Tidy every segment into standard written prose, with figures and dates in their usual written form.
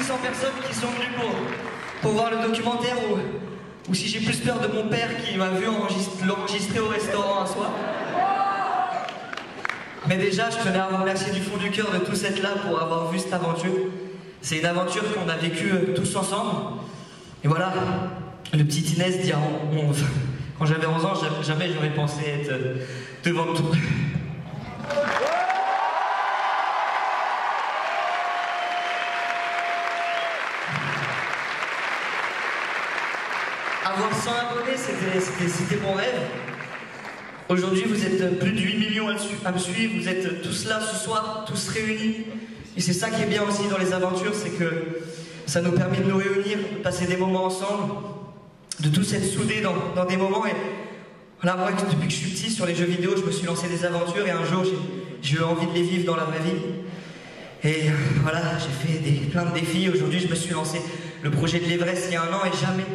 600 personnes qui sont venues pour voir le documentaire ou si j'ai plus peur de mon père qui m'a vu l'enregistrer au restaurant un soir. Mais déjà, je tenais à vous remercier du fond du cœur de tous être là pour avoir vu cette aventure. C'est une aventure qu'on a vécue tous ensemble. Et voilà, le petit Inès dit quand j'avais 11 ans, jamais j'aurais pensé être devant tout. Avoir 100 abonnés, c'était mon rêve. Aujourd'hui, vous êtes plus de 8 millions à me suivre, vous êtes tous là ce soir, tous réunis. Et c'est ça qui est bien aussi dans les aventures, c'est que ça nous permet de nous réunir, de passer des moments ensemble, de tous être soudés dans des moments. Et voilà, moi, depuis que je suis petit, sur les jeux vidéo, je me suis lancé des aventures et un jour, j'ai eu envie de les vivre dans la vraie vie. Et voilà, j'ai fait plein de défis. Aujourd'hui, je me suis lancé le projet de l'Everest il y a 1 an et jamais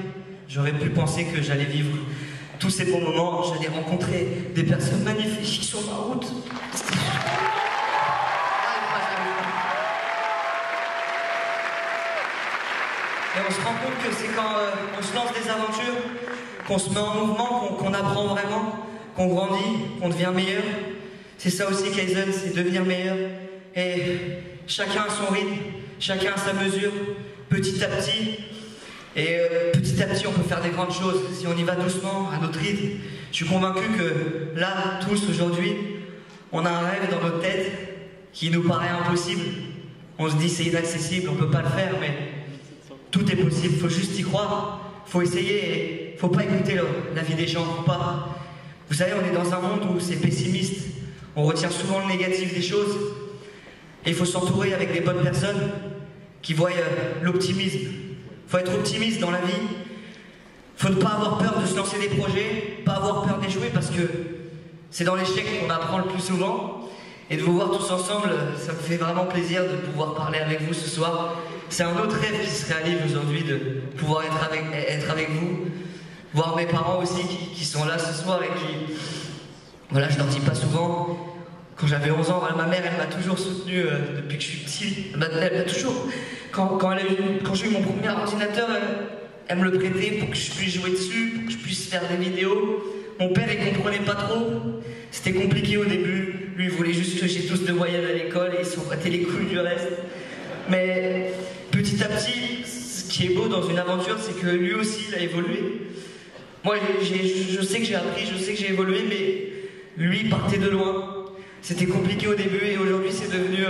j'aurais pu penser que j'allais vivre tous ces bons moments. J'allais rencontrer des personnes magnifiques sur ma route. Et on se rend compte que c'est quand on se lance des aventures, qu'on se met en mouvement, qu'on apprend vraiment, qu'on grandit, qu'on devient meilleur. C'est ça aussi Kaizen, c'est devenir meilleur. Et chacun a son rythme, chacun a sa mesure, petit à petit. Et petit à petit, on peut faire des grandes choses. Si on y va doucement, à notre rythme, je suis convaincu que là, tous aujourd'hui, on a un rêve dans notre tête qui nous paraît impossible. On se dit c'est inaccessible, on peut pas le faire, mais tout est possible. Faut juste y croire, faut essayer. Et faut pas écouter la vie des gens. Faut pas... Vous savez, on est dans un monde où c'est pessimiste. On retient souvent le négatif des choses. Et il faut s'entourer avec des bonnes personnes qui voient l'optimisme. Faut être optimiste dans la vie. Faut ne pas avoir peur de se lancer des projets, pas avoir peur d'échouer parce que c'est dans l'échec qu'on apprend le plus souvent. Et de vous voir tous ensemble, ça me fait vraiment plaisir de pouvoir parler avec vous ce soir. C'est un autre rêve qui se réalise aujourd'hui de pouvoir être avec vous. Voir mes parents aussi qui sont là ce soir et qui... Voilà, je leur dis pas souvent. Quand j'avais 11 ans, ma mère, elle m'a toujours soutenu depuis que je suis petit. Elle m'a toujours... Quand j'ai eu mon premier ordinateur, elle me le prêtait pour que je puisse jouer dessus, pour que je puisse faire des vidéos. Mon père, il comprenait pas trop. C'était compliqué au début. Lui, il voulait juste que j'ai tous de moyenne à l'école et ils s'en battaient les couilles du reste. Mais petit à petit, ce qui est beau dans une aventure, c'est que lui aussi, il a évolué. Moi, je sais que j'ai appris, je sais que j'ai évolué, mais lui, il partait de loin. C'était compliqué au début et aujourd'hui c'est devenu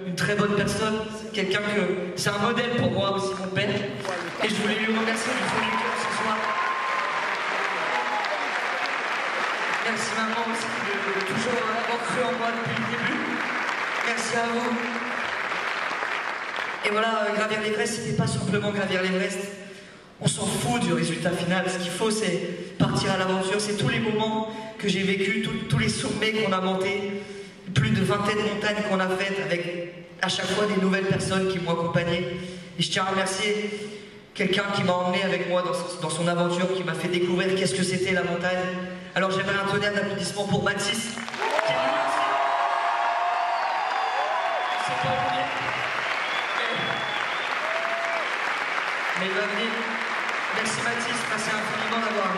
une très bonne personne. Quelqu'un que... C'est un modèle pour moi aussi, mon père. Et je voulais lui remercier du fond du cœur ce soir. Merci maman aussi de toujours avoir cru en moi depuis le début. Merci à vous. Et voilà, gravir l'Everest, c'était pas simplement gravir l'Everest. On s'en fout du résultat final. Ce qu'il faut, c'est partir à l'aventure. C'est tous les moments que j'ai vécus, tous les sommets qu'on a montés. Plus de 20 montagnes qu'on a faites avec à chaque fois des nouvelles personnes qui m'ont accompagné. Et je tiens à remercier quelqu'un qui m'a emmené avec moi dans son aventure, qui m'a fait découvrir qu'est-ce que c'était la montagne. Alors j'aimerais un tonnerre d'applaudissements pour Mathis, qui est venu aussi. C'est pas oublié. Mais il va venir. Merci Mathis, merci infiniment d'avoir...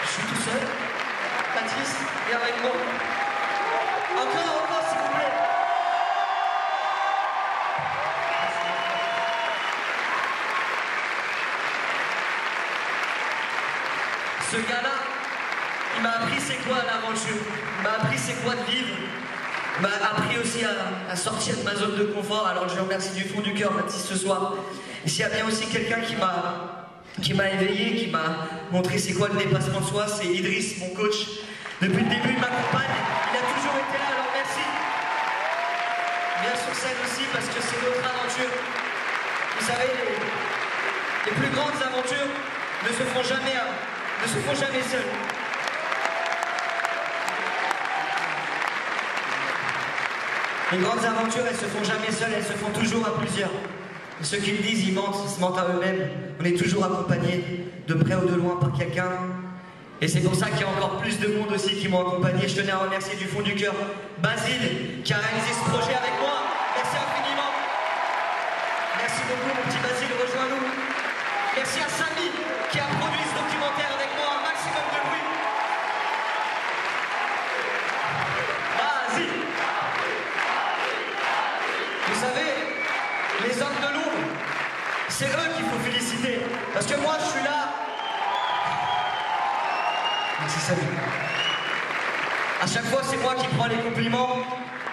Je suis tout seul. Mathis, viens avec moi. Encore, s'il vous plaît. Ce gars-là, il m'a appris c'est quoi l'aventure. Il m'a appris c'est quoi de vivre. Il m'a appris aussi à sortir de ma zone de confort. Alors je le remercie du fond du cœur, Mathis, ce soir. Et s'il y a bien aussi quelqu'un qui m'a éveillé, qui m'a montré c'est quoi le dépassement de soi, c'est Idriss, mon coach. Depuis le début, il m'accompagne. Il a toujours été là, alors merci. Viens sur scène aussi parce que c'est notre aventure. Vous savez, les plus grandes aventures ne se font jamais seules. Les grandes aventures, elles se font jamais seules, elles se font toujours à plusieurs. Et ceux qui le disent, ils mentent, ils se mentent à eux-mêmes. On est toujours accompagné, de près ou de loin, par quelqu'un. Et c'est pour ça qu'il y a encore plus de monde aussi qui m'ont accompagné. Je tenais à remercier du fond du cœur Basile, qui a réalisé ce projet avec moi. Merci infiniment. Merci beaucoup, mon petit Basile, rejoins-nous. Merci à Samy qui a produit ce documentaire avec moi, un maximum de bruit. Vas-y. Vous savez, les hommes de l'ombre, c'est eux qu'il faut féliciter. Parce que moi, je suis là. Merci Samy. À chaque fois, c'est moi qui prends les compliments.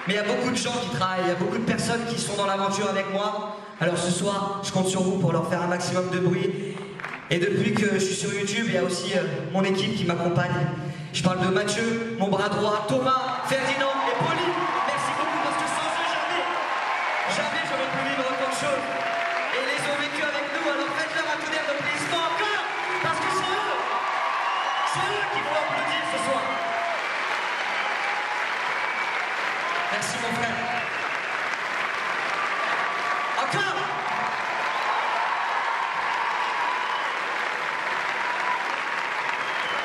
Mais il y a beaucoup de gens qui travaillent, il y a beaucoup de personnes qui sont dans l'aventure avec moi. Alors ce soir, je compte sur vous pour leur faire un maximum de bruit. Et depuis que je suis sur YouTube, il y a aussi mon équipe qui m'accompagne. Je parle de Mathieu, mon bras droit, Thomas, Ferdinand et Pauline. Merci beaucoup parce que sans eux, jamais j'aurais pu vivre autant de choses. Et ils les ont vécu avec nous, alors faites-leur un tonnerre d'applaudissements encore, parce que c'est eux qui vont applaudir ce soir. Merci mon frère. Encore.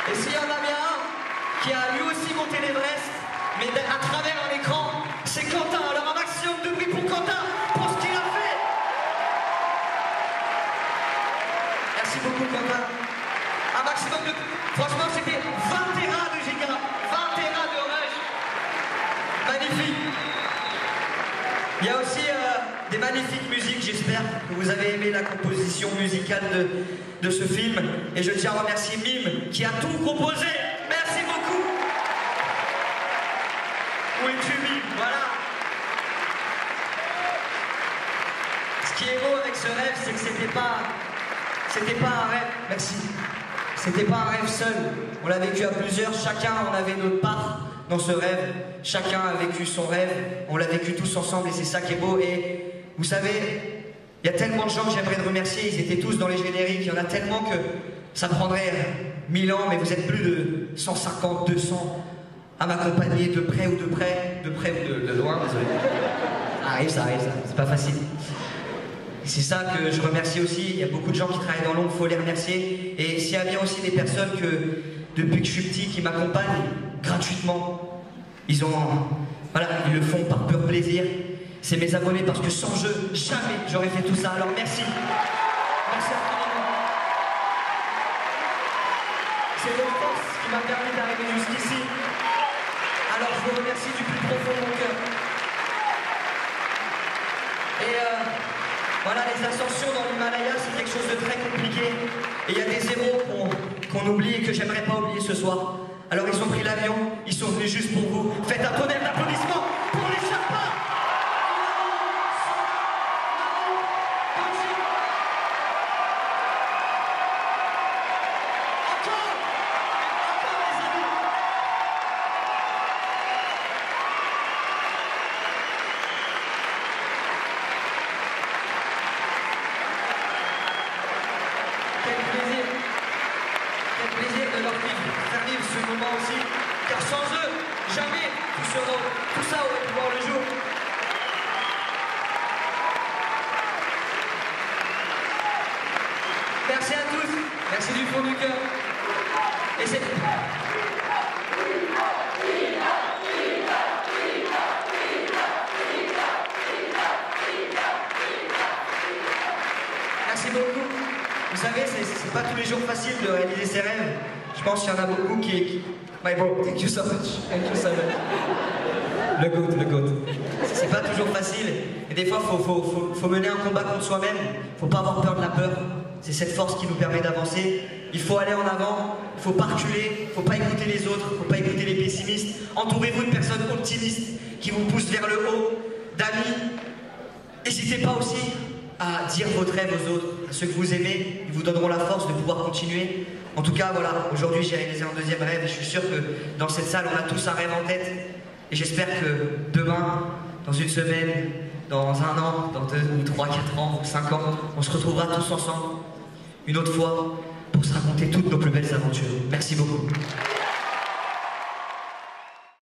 Et s'il y en a bien un qui a lui aussi monté l'Everest, mais à travers un écran, c'est Quentin. Alors un maximum de bruit pour Quentin, pour ce qu'il a fait. Merci beaucoup Quentin. Un maximum de... Franchement c'était 20 terras de giga, 20 terras de rush. Magnifique. Il y a aussi des magnifiques musiques, j'espère que vous avez aimé la composition musicale de ce film. Et je tiens à remercier Mime qui a tout composé. Merci beaucoup. Où es-tu Mime? Voilà. Ce qui est beau avec ce rêve, c'est que c'était pas un rêve. Merci. C'était pas un rêve seul. On l'a vécu à plusieurs, chacun on avait notre part dans ce rêve. Chacun a vécu son rêve, on l'a vécu tous ensemble et c'est ça qui est beau. Et vous savez, il y a tellement de gens que j'aimerais remercier, ils étaient tous dans les génériques, il y en a tellement que ça prendrait 1000 ans, mais vous êtes plus de 150, 200 à m'accompagner de près ou de loin, désolé. Ça arrive, c'est pas facile. Et c'est ça que je remercie aussi, il y a beaucoup de gens qui travaillent dans l'ombre, il faut les remercier. Et s'il y a bien aussi des personnes que, depuis que je suis petit, qui m'accompagnent gratuitement, ils le font par pur plaisir. C'est mes abonnés parce que sans eux, jamais j'aurais fait tout ça. Alors merci. Merci infiniment. C'est votre force qui m'a permis d'arriver jusqu'ici. Alors je vous remercie du plus profond de mon cœur. Et voilà, les ascensions dans l'Himalaya, c'est quelque chose de très compliqué. Et il y a des héros qu'on oublie et que j'aimerais pas oublier ce soir. Alors ils ont pris l'avion, ils sont venus juste pour vous. Faites un tonnerre d'applaudissements pour les Sherpas. Quel plaisir de leur faire vivre ce moment aussi, car sans eux, jamais tout ça aurait pu voir le jour. Merci à tous, merci du fond du cœur. Et c'est... Merci beaucoup. Vous savez, c'est pas tous les jours facile de réaliser ses rêves. Je pense qu'il y en a beaucoup qui... My bro, thank you so much. Thank you so much. Le goat. C'est pas toujours facile. Et des fois, faut mener un combat contre soi-même. Faut pas avoir peur de la peur. C'est cette force qui nous permet d'avancer. Il faut aller en avant. Il faut pas reculer. Faut pas écouter les autres. Faut pas écouter les pessimistes. Entourez-vous de personnes optimistes qui vous poussent vers le haut, d'amis. N'hésitez pas aussi à dire votre rêve aux autres, à ceux que vous aimez, ils vous donneront la force de pouvoir continuer. En tout cas, voilà, aujourd'hui j'ai réalisé un deuxième rêve et je suis sûr que dans cette salle, on a tous un rêve en tête. Et j'espère que demain, dans une semaine, dans un an, dans 2 ou 3, 4 ans, ou 5 ans, on se retrouvera tous ensemble, une autre fois, pour se raconter toutes nos plus belles aventures. Merci beaucoup.